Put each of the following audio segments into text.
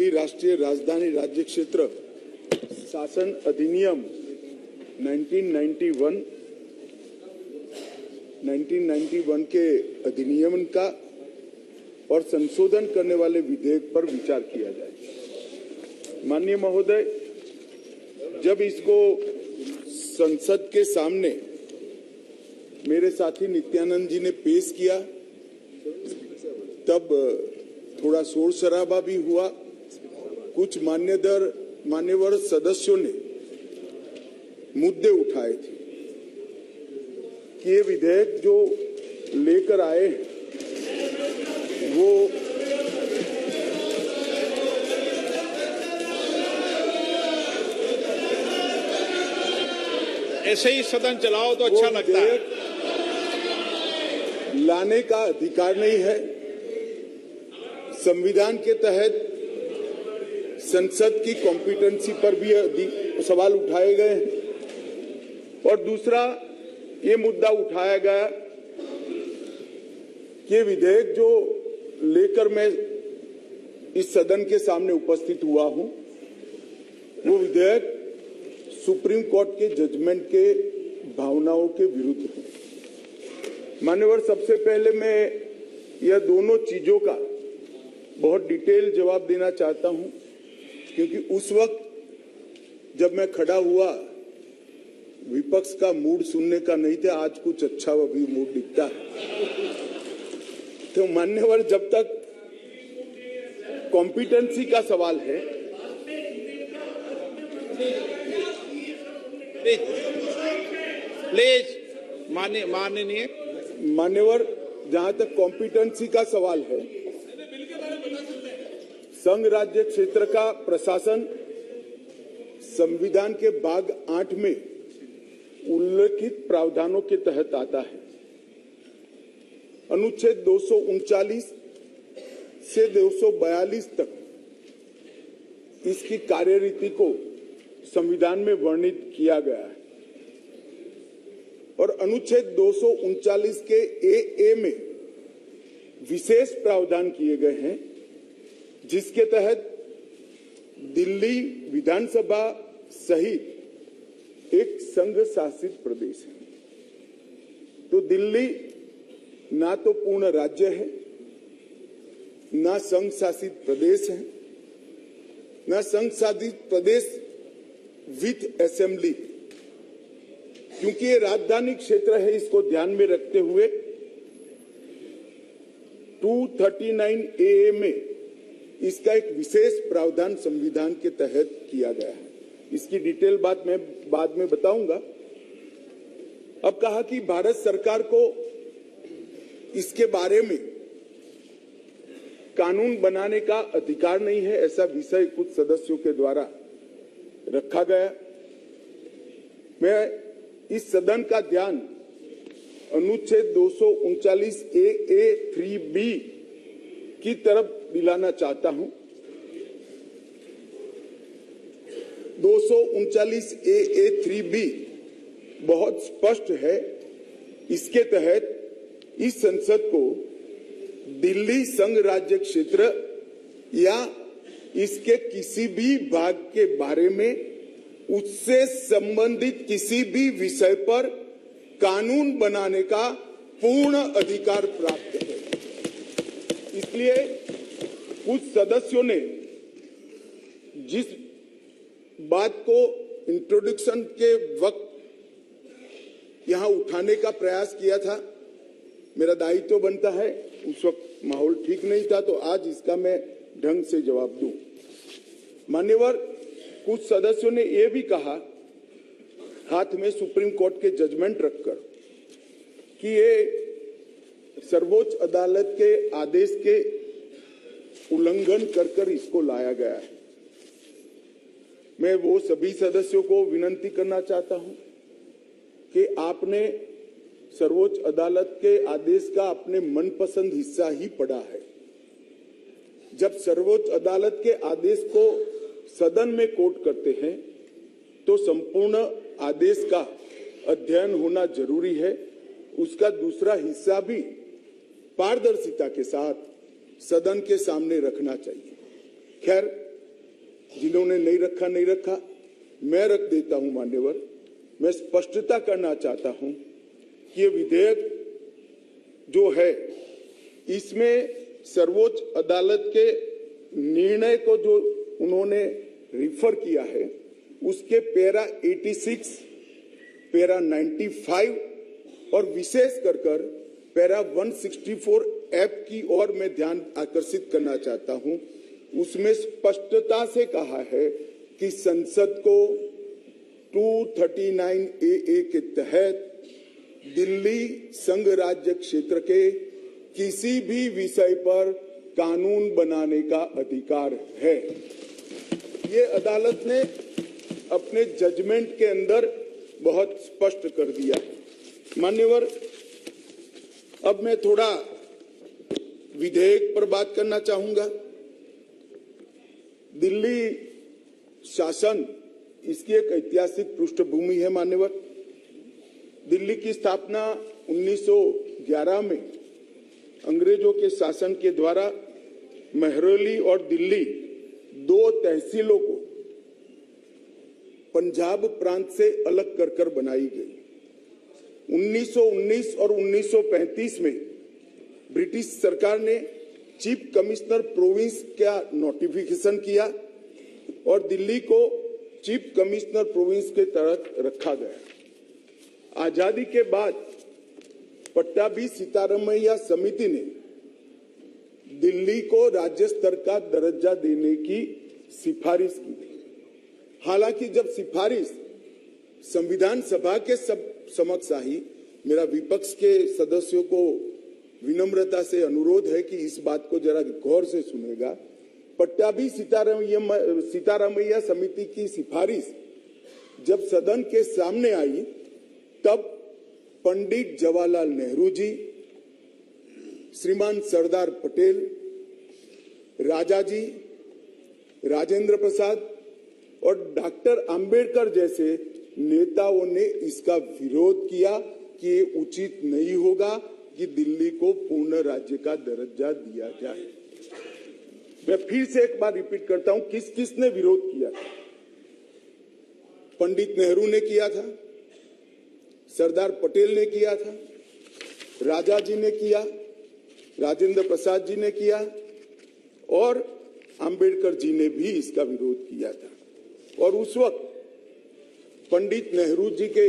राष्ट्रीय राजधानी राज्य क्षेत्र शासन अधिनियम 1991 के अधिनियम का और संशोधन करने वाले विधेयक पर विचार किया जाए। माननीय महोदय, जब इसको संसद के सामने मेरे साथी नित्यानंद जी ने पेश किया तब थोड़ा शोर शराबा भी हुआ। कुछ मान्यवर सदस्यों ने मुद्दे उठाए थे कि ये विधेयक जो लेकर आए वो ऐसे ही सदन चलाओ तो अच्छा लगता है। लाने का अधिकार नहीं है। संविधान के तहत संसद की कॉम्पिटेंसी पर भी सवाल उठाए गए हैं और दूसरा ये मुद्दा उठाया गया कि विधेयक जो लेकर मैं इस सदन के सामने उपस्थित हुआ हूं वो विधेयक सुप्रीम कोर्ट के जजमेंट के भावनाओं के विरुद्ध है। मान्यवर, सबसे पहले मैं यह दोनों चीजों का बहुत डिटेल जवाब देना चाहता हूं क्योंकि उस वक्त जब मैं खड़ा हुआ विपक्ष का मूड सुनने का नहीं था, आज कुछ अच्छा भी मूड दिखता है। तो मान्यवर, जब तक कॉम्पिटेंसी का सवाल है, प्लीज माननीय मान्यवर, जहां तक कॉम्पिटेंसी का सवाल है, संघ राज्य क्षेत्र का प्रशासन संविधान के भाग 8 में उल्लेखित प्रावधानों के तहत आता है। अनुच्छेद 239 से 242 तक इसकी कार्यरीति को संविधान में वर्णित किया गया है और अनुच्छेद 239 के ए में विशेष प्रावधान किए गए हैं जिसके तहत दिल्ली विधानसभा सहित एक संघ शासित प्रदेश है। तो दिल्ली ना तो पूर्ण राज्य है, ना संघ शासित प्रदेश है, ना संघ शासित प्रदेश विथ असेंबली। क्योंकि ये राजधानी क्षेत्र है, इसको ध्यान में रखते हुए 239A में इसका एक विशेष प्रावधान संविधान के तहत किया गया है। इसकी डिटेल बात मैं बाद में बताऊंगा। अब कहा कि भारत सरकार को इसके बारे में कानून बनाने का अधिकार नहीं है, ऐसा विषय कुछ सदस्यों के द्वारा रखा गया। मैं इस सदन का ध्यान अनुच्छेद 239A3B की तरफ दिलाना चाहता हूं। 239A3B बहुत स्पष्ट है। इसके तहत इस संसद को दिल्ली संघ राज्य क्षेत्र या इसके किसी भी भाग के बारे में उससे संबंधित किसी भी विषय पर कानून बनाने का पूर्ण अधिकार प्राप्त है। इसलिए कुछ सदस्यों ने जिस बात को इंट्रोडक्शन के वक्त यहां उठाने का प्रयास किया था, मेरा दायित्व बनता है, उस वक्त माहौल ठीक नहीं था, तो आज इसका मैं ढंग से जवाब दूं। मान्यवर, कुछ सदस्यों ने यह भी कहा हाथ में सुप्रीम कोर्ट के जजमेंट रखकर कि ये सर्वोच्च अदालत के आदेश के उल्लंघन कर इसको लाया गया है। मैं वो सभी सदस्यों को विनती करना चाहता हूं कि आपने सर्वोच्च अदालत के आदेश का अपने मनपसंद हिस्सा ही पढ़ा है। जब सर्वोच्च अदालत के आदेश को सदन में कोट करते हैं तो संपूर्ण आदेश का अध्ययन होना जरूरी है। उसका दूसरा हिस्सा भी पारदर्शिता के साथ सदन के सामने रखना चाहिए। खैर, जिन्होंने नहीं रखा, मैं रख देता हूं मान्यवर। मैं स्पष्टता करना चाहता हूं कि ये विधेयक जो है इसमें सर्वोच्च अदालत के निर्णय को जो उन्होंने रिफर किया है उसके पैरा 86, पैरा 95 और विशेष कर पैरा 164F की ओर मैं ध्यान आकर्षित करना चाहता हूं। उसमें स्पष्टता से कहा है कि संसद को 239AA के तहत दिल्ली संघ राज्य क्षेत्र के किसी भी विषय पर कानून बनाने का अधिकार है। ये अदालत ने अपने जजमेंट के अंदर बहुत स्पष्ट कर दिया। मान्यवर, अब मैं थोड़ा विधेयक पर बात करना चाहूंगा। दिल्ली शासन इसकी एक ऐतिहासिक पृष्ठभूमि है मान्यवर। दिल्ली की स्थापना 1911 में अंग्रेजों के शासन के द्वारा महरौली और दिल्ली दो तहसीलों को पंजाब प्रांत से अलग कर बनाई गई। 1919 और 1935 में ब्रिटिश सरकार ने चीफ कमिश्नर प्रोविंस का नोटिफिकेशन किया और दिल्ली को चीफ कमिश्नर प्रोविंस के तहत रखा गया। आजादी के बाद पट्टाभी सीतारामैया समिति ने दिल्ली को राज्य स्तर का दर्जा देने की सिफारिश की थी। हालांकि जब सिफारिश संविधान सभा के समक्ष आई, मेरा विपक्ष के सदस्यों को विनम्रता से अनुरोध है कि इस बात को जरा गौर से सुनेगा। पट्टाभी सीतारामैया समिति की सिफारिश जब सदन के सामने आई, तब पंडित जवाहरलाल नेहरू जी, श्रीमान सरदार पटेल, राजाजी, राजेंद्र प्रसाद और डॉक्टर अंबेडकर जैसे नेताओं ने इसका विरोध किया कि ये उचित नहीं होगा कि दिल्ली को पूर्ण राज्य का दर्जा दिया जाए। मैं फिर से एक बार रिपीट करता हूं, किसने विरोध किया था? पंडित नेहरू ने किया था, सरदार पटेल ने किया था, राजा जी ने किया, राजेंद्र प्रसाद जी ने किया और अंबेडकर जी ने भी इसका विरोध किया था। और उस वक्त पंडित नेहरू जी के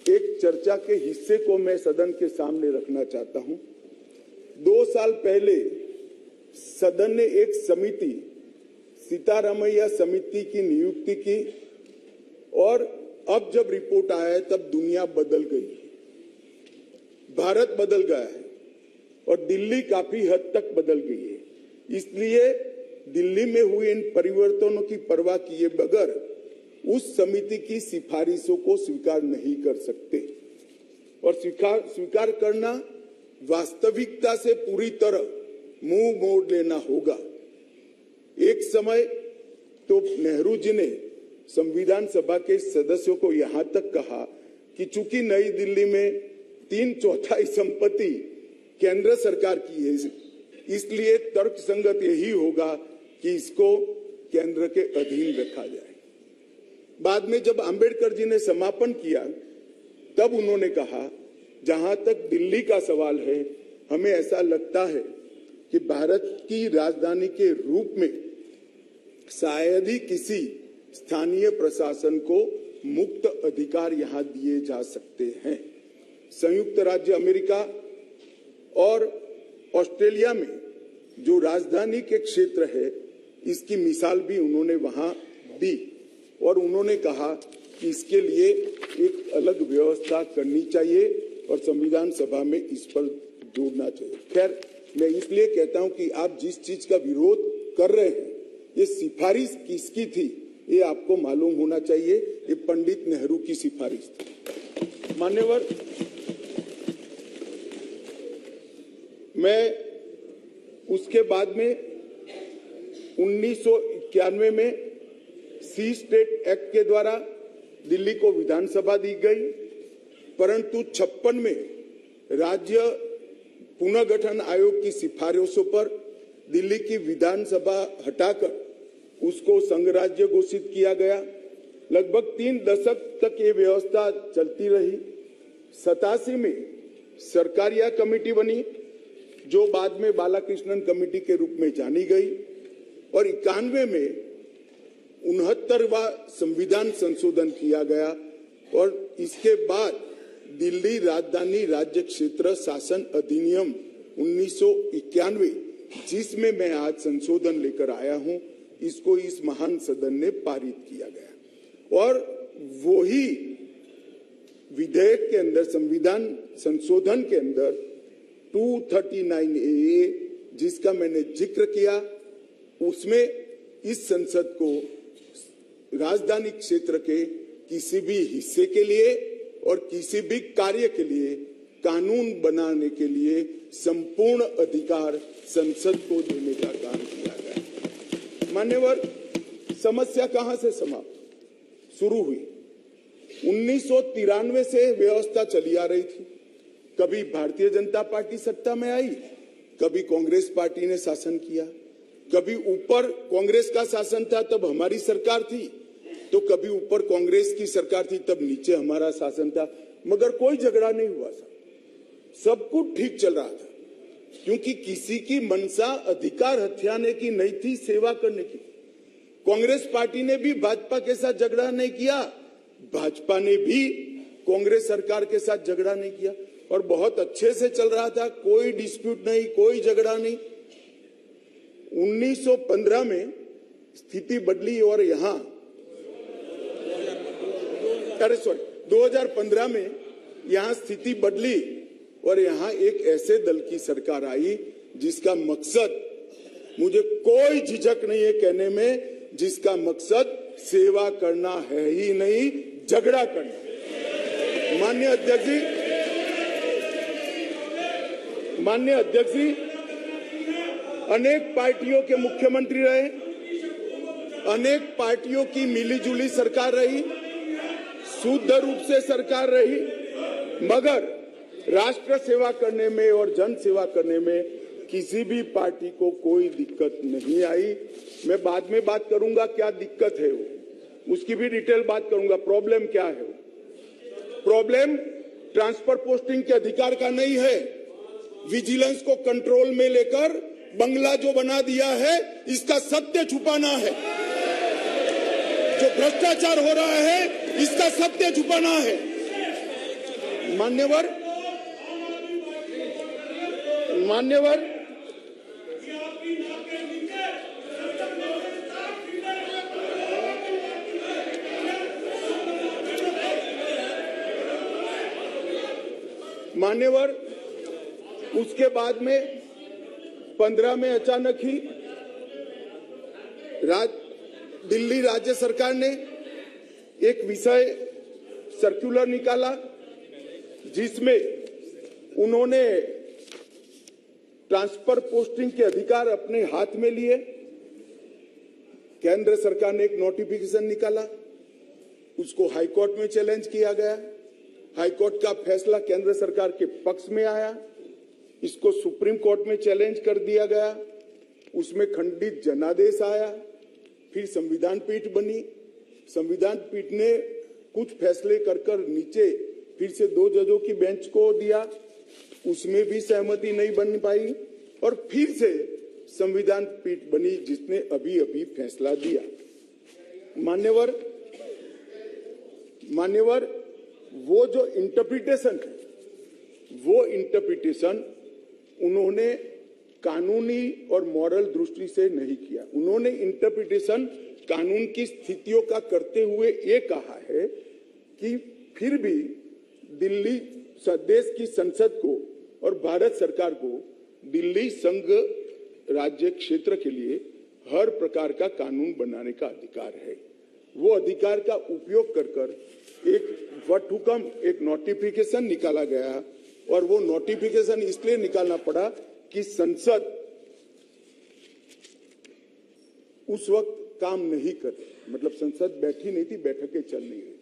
एक चर्चा के हिस्से को मैं सदन के सामने रखना चाहता हूं। 2 साल पहले सदन ने एक समिति, सीतारामैया समिति की नियुक्ति की और अब जब रिपोर्ट आया है तब दुनिया बदल गई, भारत बदल गया है और दिल्ली काफी हद तक बदल गई है। इसलिए दिल्ली में हुए इन परिवर्तनों की परवाह किए बगैर उस समिति की सिफारिशों को स्वीकार नहीं कर सकते और स्वीकार करना वास्तविकता से पूरी तरह मुंह मोड़ लेना होगा। एक समय तो नेहरू जी ने संविधान सभा के सदस्यों को यहां तक कहा कि चूंकि नई दिल्ली में 3/4 संपत्ति केंद्र सरकार की है, इसलिए तर्कसंगत यही होगा कि इसको केंद्र के अधीन रखा जाए। बाद में जब अंबेडकर जी ने समापन किया, तब उन्होंने कहा, जहां तक दिल्ली का सवाल है, हमें ऐसा लगता है कि भारत की राजधानी के रूप में शायद ही किसी स्थानीय प्रशासन को मुक्त अधिकार यहां दिए जा सकते हैं। संयुक्त राज्य अमेरिका और ऑस्ट्रेलिया में जो राजधानी के क्षेत्र है, इसकी मिसाल भी उन्होंने वहां दी और उन्होंने कहा कि इसके लिए एक अलग व्यवस्था करनी चाहिए और संविधान सभा में इस पर जोड़ना चाहिए। खैर, मैं इसलिए कहता हूं कि आप जिस चीज का विरोध कर रहे हैं, ये सिफारिश किसकी थी ये आपको मालूम होना चाहिए। ये पंडित नेहरू की सिफारिश थी। मान्यवर, मैं उसके बाद में 1991 में सी स्टेट एक्ट के द्वारा दिल्ली को विधानसभा दी गई, परंतु 56 में राज्य पुनर्गठन आयोग की सिफारिशों पर दिल्ली की विधानसभा हटाकर उसको संघ राज्य घोषित किया गया। लगभग 3 दशक तक ये व्यवस्था चलती रही। 87 में सरकारिया कमेटी बनी, जो बाद में बालाकृष्णन कमेटी के रूप में जानी गई, और 91 में 69वां संविधान संशोधन किया गया, और इसके बाद दिल्ली राजधानी राज्य क्षेत्र शासन अधिनियम 1991, जिसमें मैं आज संशोधन लेकर आया हूं, इसको इस महान सदन ने पारित किया गया। और वही विधेयक के अंदर, संविधान संशोधन के अंदर 239A, जिसका मैंने जिक्र किया, उसमें इस संसद को राजधानी क्षेत्र के किसी भी हिस्से के लिए और किसी भी कार्य के लिए कानून बनाने के लिए संपूर्ण अधिकार संसद को देने का काम किया गया। मान्यवर, समस्या कहां से समाप्त शुरू हुई? 1993 से व्यवस्था चली आ रही थी। कभी भारतीय जनता पार्टी सत्ता में आई, कभी कांग्रेस पार्टी ने शासन किया, कभी ऊपर कांग्रेस का शासन था तब हमारी सरकार थी, तो कभी ऊपर कांग्रेस की सरकार थी तब नीचे हमारा शासन था, मगर कोई झगड़ा नहीं हुआ। सब कुछ ठीक चल रहा था, क्योंकि किसी की मंशा अधिकार हथियाने की नहीं थी, सेवा करने की। कांग्रेस पार्टी ने भी भाजपा के साथ झगड़ा नहीं किया, भाजपा ने भी कांग्रेस सरकार के साथ झगड़ा नहीं किया, और बहुत अच्छे से चल रहा था, कोई डिस्प्यूट नहीं, कोई झगड़ा नहीं। 1915 में स्थिति बदली और यहां 2015 में यहां स्थिति बदली और यहां एक ऐसे दल की सरकार आई जिसका मकसद, मुझे कोई झिझक नहीं है कहने में, जिसका मकसद सेवा करना है ही नहीं, झगड़ा करना। माननीय अध्यक्ष जी अनेक पार्टियों के मुख्यमंत्री रहे, अनेक पार्टियों की मिलीजुली सरकार रही, शुद्ध रूप से सरकार रही, मगर राष्ट्र सेवा करने में और जन सेवा करने में किसी भी पार्टी को कोई दिक्कत नहीं आई। मैं बाद में बात करूंगा क्या दिक्कत है, उसकी भी डिटेल बात करूंगा, प्रॉब्लम क्या है। प्रॉब्लम ट्रांसफर पोस्टिंग के अधिकार का नहीं है, विजिलेंस को कंट्रोल में लेकर बंगला जो बना दिया है, इसका सत्य छुपाना है। जो भ्रष्टाचार हो रहा है, इसका सत्य छुपाना है। मान्यवर, उसके बाद में 15 में अचानक ही दिल्ली राज्य सरकार ने एक विषय सर्कुलर निकाला, जिसमें उन्होंने ट्रांसफर पोस्टिंग के अधिकार अपने हाथ में लिए। केंद्र सरकार ने एक नोटिफिकेशन निकाला, उसको हाईकोर्ट में चैलेंज किया गया। हाईकोर्ट का फैसला केंद्र सरकार के पक्ष में आया, इसको सुप्रीम कोर्ट में चैलेंज कर दिया गया, उसमें खंडित जनादेश आया, फिर संविधान पीठ बनी। संविधान पीठ ने कुछ फैसले कर नीचे फिर से 2 जजों की बेंच को दिया, उसमें भी सहमति नहीं बन पाई, और फिर से संविधान पीठ बनी जिसने अभी फैसला दिया। मान्यवर, वो जो इंटरप्रिटेशन है, वो इंटरप्रिटेशन उन्होंने कानूनी और मॉरल दृष्टि से नहीं किया। उन्होंने इंटरप्रिटेशन कानून की स्थितियों का करते हुए ये कहा है कि फिर भी दिल्ली देश की संसद को और भारत सरकार को दिल्ली संघ राज्य क्षेत्र के लिए हर प्रकार का कानून बनाने का अधिकार है। वो अधिकार का उपयोग कर एक वटहुकम, एक नोटिफिकेशन निकाला गया, और वो नोटिफिकेशन इसलिए निकालना पड़ा कि संसद उस वक्त काम नहीं कर रही, मतलब संसद बैठी नहीं थी, बैठकें चल नहीं रही,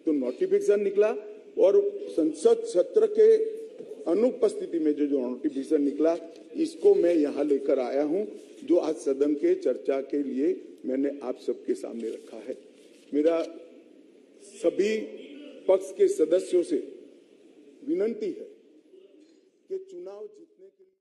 तो नोटिफिकेशन निकला और संसद सत्र के अनुपस्थिति में जो नोटिफिकेशन निकला, इसको मैं यहाँ लेकर आया हूँ, जो आज सदन के चर्चा के लिए मैंने आप सबके सामने रखा है। मेरा सभी पक्ष के सदस्यों से विनती है कि चुनाव जीतने के लिए